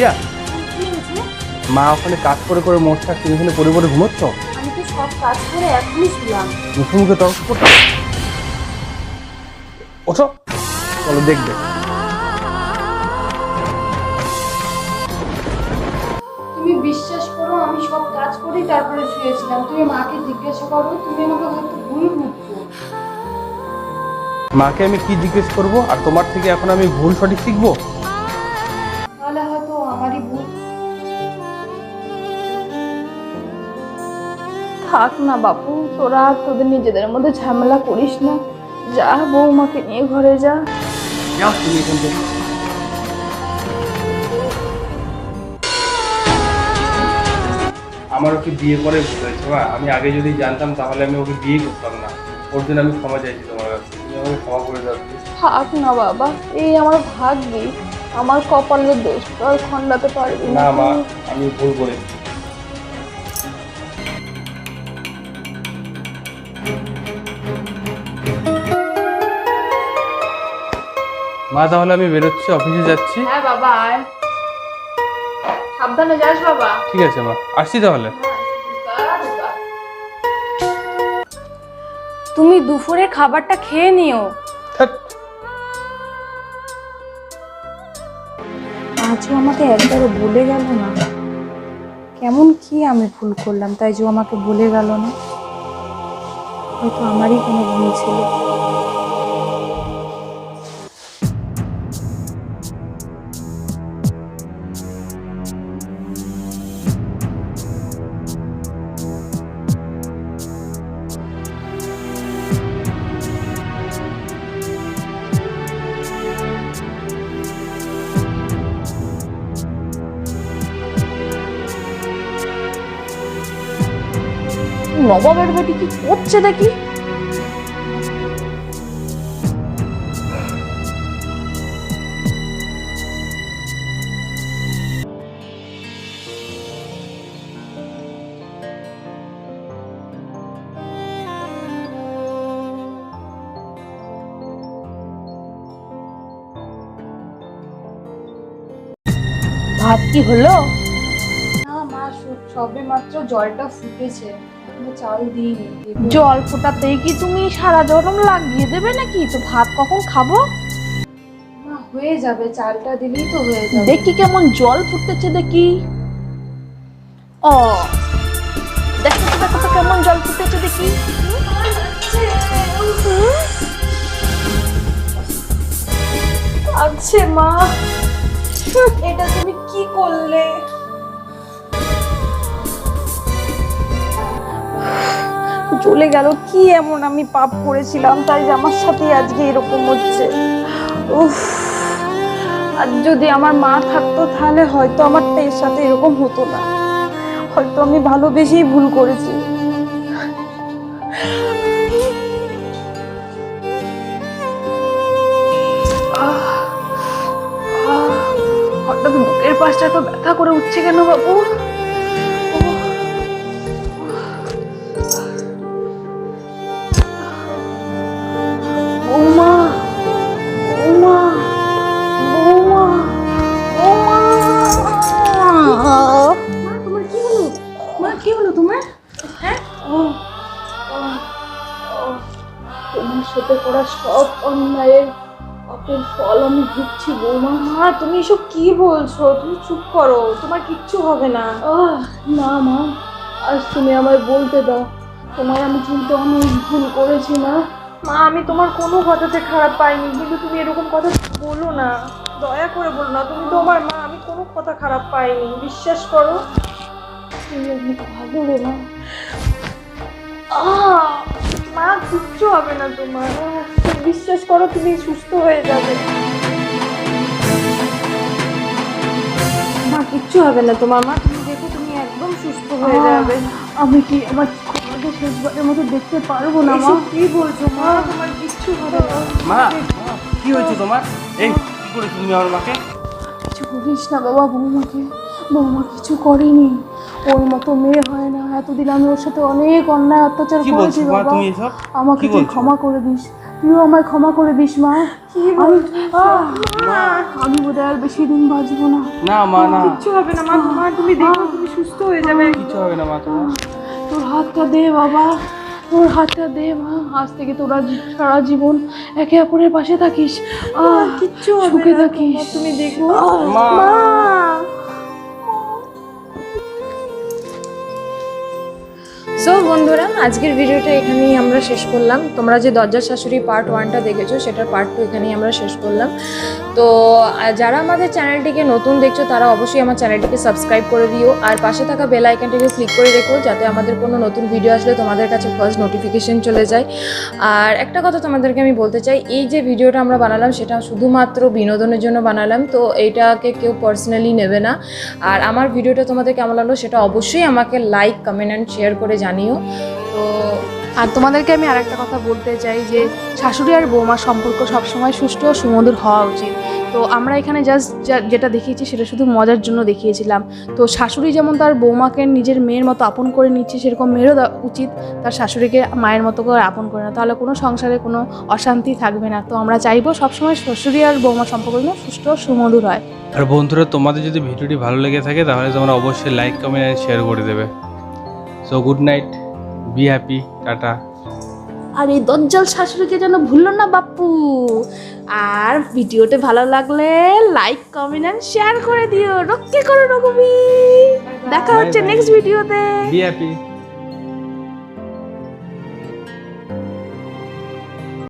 রিয়া, মা ওখানে কাজ করে করে মরছে, তুমি এখানে পড়ে পড়ে ঘুমোচ্ছ? আমি তো সব কাজ করে এখনই শুলাম। মুখে মুখে তর্ক করছো। ওঠো, চলো দেখবে। তুমি বিশ্বাস করো, আমি সব কাজ করেই তারপরে শুয়েছিলাম। তুমি মাকে জিজ্ঞাসা করো, তুমি আমাকে হয়তো ভুল বুঝছো। মাকে আমি কি জিজ্ঞেস করব? আর তোমার থেকে এখন আমি ভুল সঠিক শিখবো? তাহলে হয়তো আমারই ভুল। থাক না বাপু, তোরা আর তোদের নিজেদের মধ্যে ঝামেলা করিস না। যা, বৌমাকে নিয়ে ঘরে যা। যাও তুমি এখান থেকে। আমার ওকে বিয়ে করে ভুল হয়েছে মা। আমি আগে যদি জানতাম তাহলে আমি ওকে বিয়ে করতাম না। ওর জন্য আমি ক্ষমা চাইছি তোমার কাছে, তুমি আমাকে ক্ষমা করে দাও please। থাক না বাবা, এই আমার ভাগ্যি, আমার কপালের দোষ তো আর খণ্ডাতে পারবি না না মা, তুই। আমি ভুল করেছি। মা তাহলে আমি বেরোচ্ছি, অফিসে যাচ্ছি। হ্যাঁ বাবা, আয়, সাবধানে যাস বাবা। ঠিক আছে মা, আসছি তাহলে। তুমি দুপুরে খাবারটা খেয়ে নিও। থাক। আজও আমাকে একবারও বলে গেল না। কেমন কি আমি ভুল করলাম তাই যে আমাকে বলে গেল না? হয়তো আমারই কোনো ভুল ছিল। নবাবের বেটি কি করছে দেখি। ভাত কি হলো? না মা, সবে মাত্র জলটা ফুটেছে, এখনো চাল দিইনি। জল ফোটাতেই কি তুমি সারা গরম লাগিয়ে দেবে নাকি? তো ভাত কখন খাবো? না হয়ে যাবে, চালটা দিলেই তো হয়ে যাবে। দেখি কেমন জল ফুটতেছে দেখি। ও দেখো তো, দেখো তো কেমন জল ফুটেছে দেখি। আচ্ছা মা, এটা তুমি কি করলে? চলে গেল, কি এমন আমি পাপ করেছিলাম তাই যে আমার সাথে আজকে এরকম হচ্ছে? উফ, আর যদি আমার মা থাকতো তাহলে হয়তো আমার এর সাথে এরকম হতো না। হয়তো আমি ভালোবেসেই ভুল করেছি। হঠাৎ বুকের পাশটা তো ব্যথা করে উঠছে কেন বাবু? বৌমা, বৌমা, বৌমা, বৌমা। মা তোমার কি হলো? মা কি হলো তোমার? হ্যাঁ, তোমার সাথে করা সব অন্যায়ের পাপের ফল আমি ভুগছি বৌমা। মা তুমি এসব কি বলছো? তুমি চুপ করো, তোমার কিচ্ছু হবে না। না মা, আজ তুমি আমায় বলতে দাও, তোমার আমি চিনতে অনেক ভুল করেছি মা। মা আমি তোমার কোনো কথাতে খারাপ পাইনি, কিন্তু তুমি এরকম কথা বলো না, দয়া করে বলো না। তুমি তো আমার মা, আমি কোনো কথা খারাপ পাইনি, বিশ্বাস করো। তুমি অনেক ভালো রে মা। মা কিচ্ছু হবে না তোমার, বিশ্বাস করো, তুমি সুস্থ হয়ে যাবে। মা কিচ্ছু হবে না তোমার, মা তুমি দেখো, তুমি একদম সুস্থ হয়ে যাবে। আমি কি আমার খোকাকে শেষবারের মতো দেখতে পারবো না মা? কি বলছো মা? তোমার কিচ্ছু হবে না। মা, কি হয়েছে তোমার? এই কি করেছো তুমি আমার মাকে? কিছু বলিস না বাবা, বৌমাকে, বৌমা কিছু করেনি। ওর মতো মেয়ে হয় না। এতদিন আমি ওর সাথে অনেক অন্যায় অত্যাচার করেছি বাবা, আমাকে তুই ক্ষমা করে দিস। তুইও আমায় ক্ষমা করে দিস মা। আমি বোধহয় আর বেশি দিন বাঁচবো না। না মা, না কিচ্ছু হবে না মা, তোমার তুমি দেখো তুমি সুস্থ হয়ে যাবে। কিছু হবে না মা তোমার। তোর হাতটা দে বাবা, তোর হাতটা দে মা। আজ থেকে তোরা সারা জীবন একে অপরের পাশে থাকিস, কিচ্ছু সুখে থাকিস। তুমি দেখো মা। সো বন্ধুরা, আজকের ভিডিওটা এখানেই আমরা শেষ করলাম। তোমরা যে দরজার শাশুড়ি পার্ট 1টা দেখেছো, সেটার পার্ট 2 এখানেই আমরা শেষ করলাম। তো যারা আমাদের চ্যানেলটিকে নতুন দেখছো তারা অবশ্যই আমার চ্যানেলটিকে সাবস্ক্রাইব করে দিও, আর পাশে থাকা বেল আইকনটিকে ক্লিক করে রেখো, যাতে আমাদের কোনো নতুন ভিডিও আসলে তোমাদের কাছে ফার্স্ট নোটিফিকেশন চলে যায়। আর একটা কথা তোমাদেরকে আমি বলতে চাই, এই যে ভিডিওটা আমরা বানালাম সেটা শুধুমাত্র বিনোদনের জন্য বানালাম, তো এইটাকে কেউ পার্সোনালি নেবে না। আর আমার ভিডিওটা তোমাদের কেমন লাগলো সেটা অবশ্যই আমাকে লাইক, কমেন্ট অ্যান্ড শেয়ার করে জানিও। তো আর তোমাদেরকে আমি আরেকটা কথা বলতে চাই যে শাশুড়ি আর বৌমার সম্পর্ক সবসময় সুষ্ঠু ও সুমধুর হওয়া উচিত। তো আমরা এখানে জাস্ট যেটা দেখিয়েছি সেটা শুধু মজার জন্য দেখিয়েছিলাম। তো শাশুড়ি যেমন তার বৌমাকে নিজের মেয়ের মতো আপন করে নিচ্ছে, সেরকম মেয়েরও উচিত তার শাশুড়িকে মায়ের মতো করে আপন করে না, তাহলে কোনো সংসারে কোনো অশান্তি থাকবে না। তো আমরা চাইবো সবসময় শাশুড়ি আর বৌমার সম্পর্ক যেন সুষ্ঠু ও সুমধুর হয়। আর বন্ধুরা, তোমাদের যদি ভিডিওটি ভালো লেগে থাকে তাহলে তোমরা অবশ্যই লাইক, কমেন্ট এন্ড শেয়ার করে দেবে। So good night, be happy, tata. আর এই দজ্জাল শাশুড়িকে যেন ভুললো না বাপু। আর ভিডিওটা ভালো লাগলে লাইক, কমেন্ট এন্ড শেয়ার করে দিও। রক্ষে করো রঘুবীর। দেখা হচ্ছে নেক্সট ভিডিওতে। Be happy.